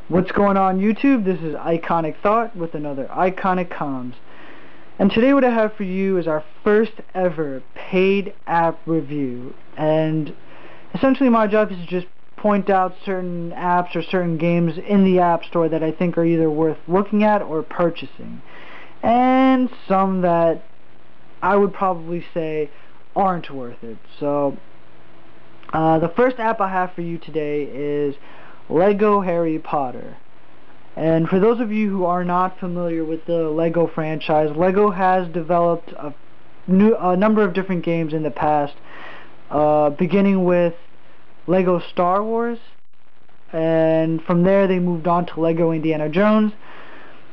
What's going on YouTube? This is Iconic Thought with another Iconic Comms. And today what I have for you is our first ever paid app review. And essentially my job is to just point out certain apps or certain games in the App Store that I think are either worth looking at or purchasing. And some that I would probably say aren't worth it. So the first app I have for you today is Lego Harry Potter. And for those of you who are not familiar with the Lego franchise, Lego has developed a number of different games in the past, beginning with Lego Star Wars, and from there they moved on to Lego Indiana Jones,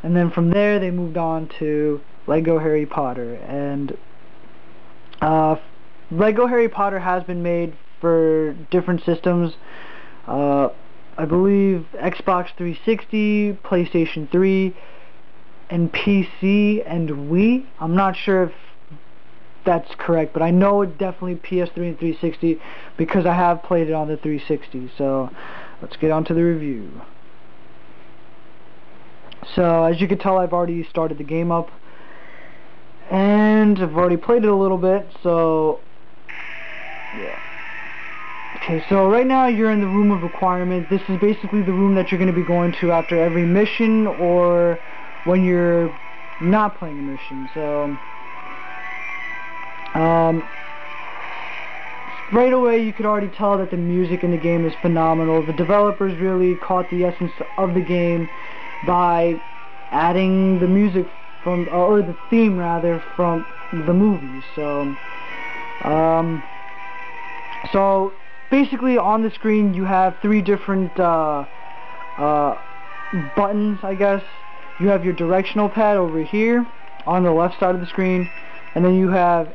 and then from there they moved on to Lego Harry Potter. And Lego Harry Potter has been made for different systems. I believe Xbox 360, PlayStation 3, and PC and Wii. I'm not sure if that's correct, but I know it's definitely PS3 and 360 because I have played it on the 360. So let's get on to the review. So as you can tell, I've already started the game up, and I've already played it a little bit, so yeah. Okay, so right now you're in the room of requirement. This is basically the room that you're going to be going to after every mission or when you're not playing a mission. So, right away you could already tell that the music in the game is phenomenal. The developers really caught the essence of the game by adding the music from, or the theme rather, from the movies. So basically on the screen you have three different buttons, I guess. You have your directional pad over here on the left side of the screen, and then you have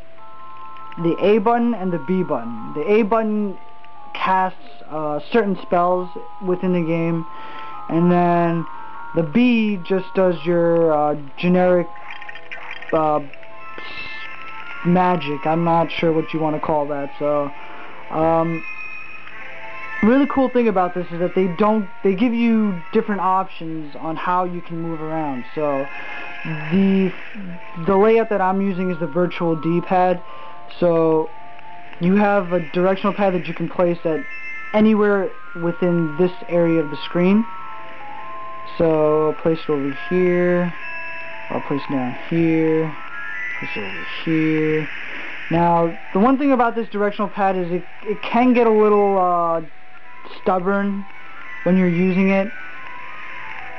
the A button and the B button. The A button casts certain spells within the game, and then the B just does your generic magic. I'm not sure what you want to call that. So really cool thing about this is that they give you different options on how you can move around. So the layout that I'm using is the virtual D-pad. So you have a directional pad that you can place at anywhere within this area of the screen. So I'll place it over here, I'll place it down here, place it over here. Now the one thing about this directional pad is it can get a little stubborn when you're using it,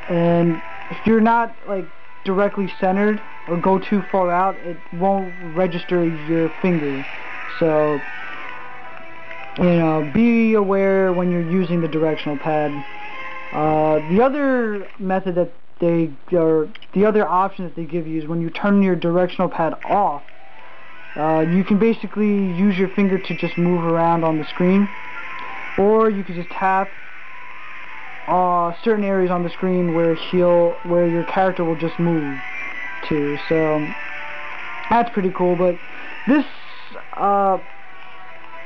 and if you're not like directly centered or go too far out, it won't register your finger. So you know, be aware when you're using the directional pad. The other method that the other option that they give you is when you turn your directional pad off, you can basically use your finger to just move around on the screen, or you can just tap certain areas on the screen where your character will just move to. So that's pretty cool. But this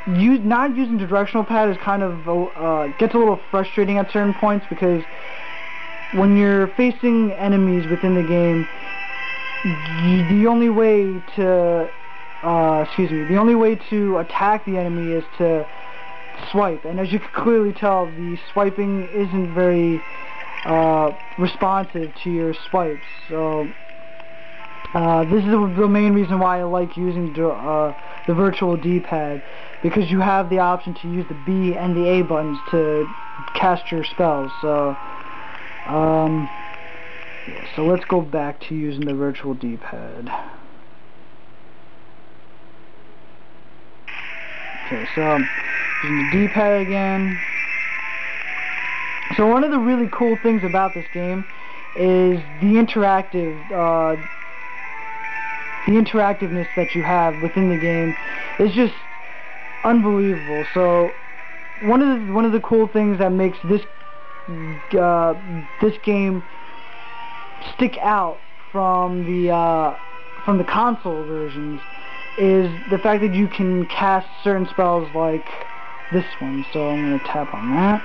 not using the directional pad is kind of gets a little frustrating at certain points, because when you're facing enemies within the game, the only way to attack the enemy is to swipe, and as you can clearly tell, the swiping isn't very responsive to your swipes. So this is the main reason why I like using the virtual D-pad, because you have the option to use the B and the A buttons to cast your spells. So yeah, so let's go back to using the virtual D-pad. Okay, so using the D-pad again. So one of the really cool things about this game is the interactiveness that you have within the game is just unbelievable. So one of the cool things that makes this game stick out from the console versions is the fact that you can cast certain spells like this one. So I'm going to tap on that.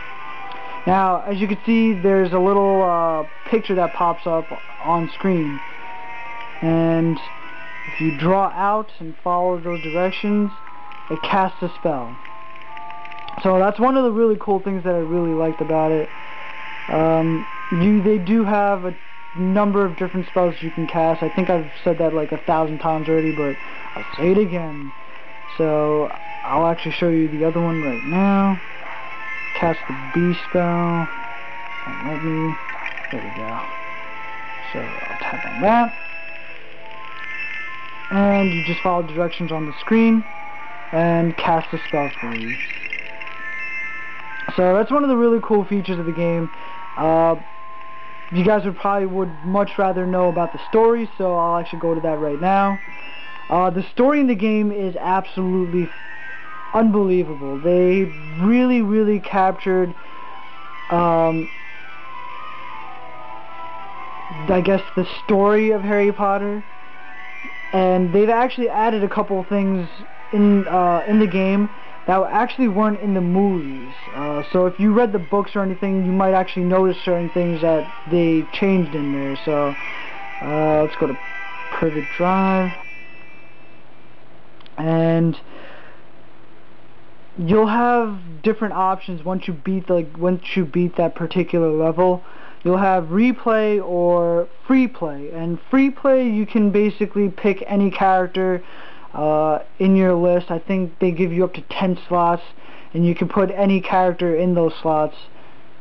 Now, as you can see, there's a little picture that pops up on screen, and if you draw out and follow those directions, it casts a spell. So that's one of the really cool things that I really liked about it. They do have a number of different spells you can cast. I think I've said that like 1,000 times already, but I'll say it again. So I'll actually show you the other one right now. Cast the B spell. And let me. There we go. So I'll tap on that. And you just follow directions on the screen and cast the spell for you. So that's one of the really cool features of the game. You guys would much rather know about the story, so I'll actually go to that right now. The story in the game is absolutely unbelievable. They really, really captured, I guess, the story of Harry Potter, and they've actually added a couple of things in the game that actually weren't in the movies. So if you read the books or anything, you might actually notice certain things that they changed in there. So let's go to Privet Drive, and you'll have different options once you beat that particular level. You'll have replay or free play. And free play, you can basically pick any character in your list. I think they give you up to 10 slots, and you can put any character in those slots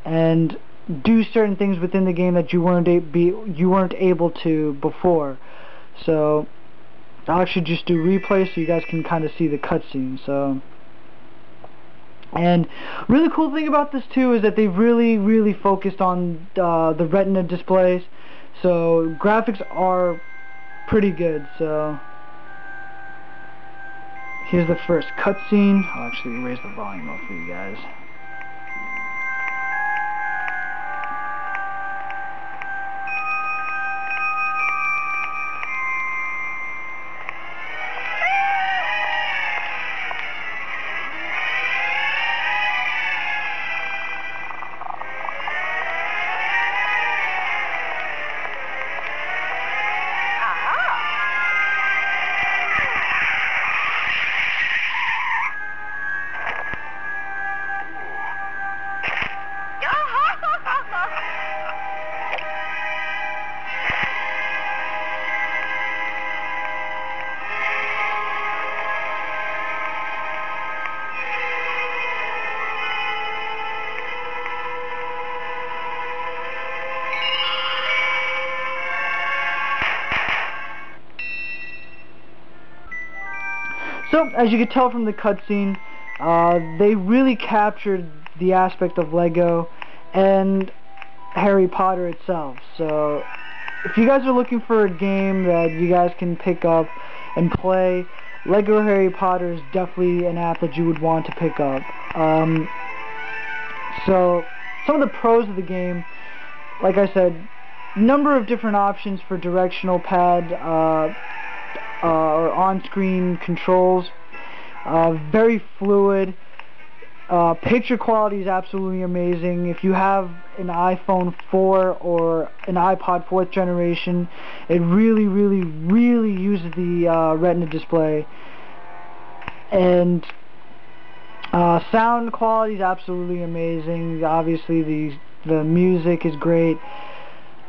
and do certain things within the game that you weren't able to before. So I'll actually just do replay so you guys can kind of see the cutscene. So, and really cool thing about this too is that they've really focused on the Retina displays. So graphics are pretty good. So here's the first cutscene. I'll actually raise the volume up for you guys. So, as you can tell from the cutscene, they really captured the aspect of Lego and Harry Potter itself. So, if you guys are looking for a game that you guys can pick up and play, Lego Harry Potter is definitely an app that you would want to pick up. So, some of the pros of the game, like I said, number of different options for directional pad, or on-screen controls, very fluid. Picture quality is absolutely amazing. If you have an iPhone 4 or an iPod 4th generation, it really uses the Retina display. And sound quality is absolutely amazing. Obviously, the music is great.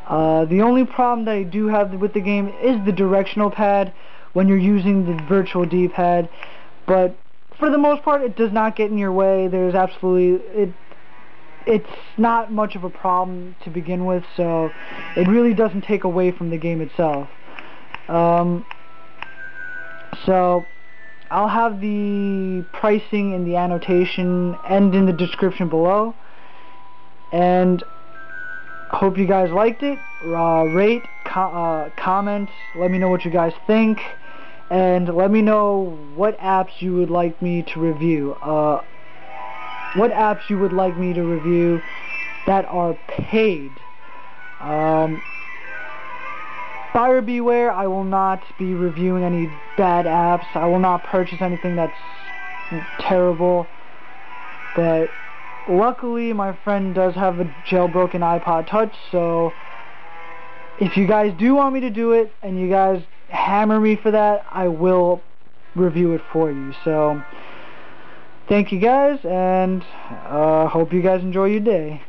The only problem that I do have with the game is the directional pad when you're using the virtual D-pad, but for the most part it does not get in your way. There's absolutely, it's not much of a problem to begin with, so it really doesn't take away from the game itself. So I'll have the pricing and the annotation and in the description below, and hope you guys liked it. Rate, comment, let me know what you guys think, and let me know what apps you would like me to review. What apps you would like me to review that are paid. Buyer beware, I will not be reviewing any bad apps. I will not purchase anything that's terrible, but luckily my friend does have a jailbroken iPod Touch, so if you guys do want me to do it and you guys hammer me for that, I will review it for you. So thank you guys, and hope you guys enjoy your day.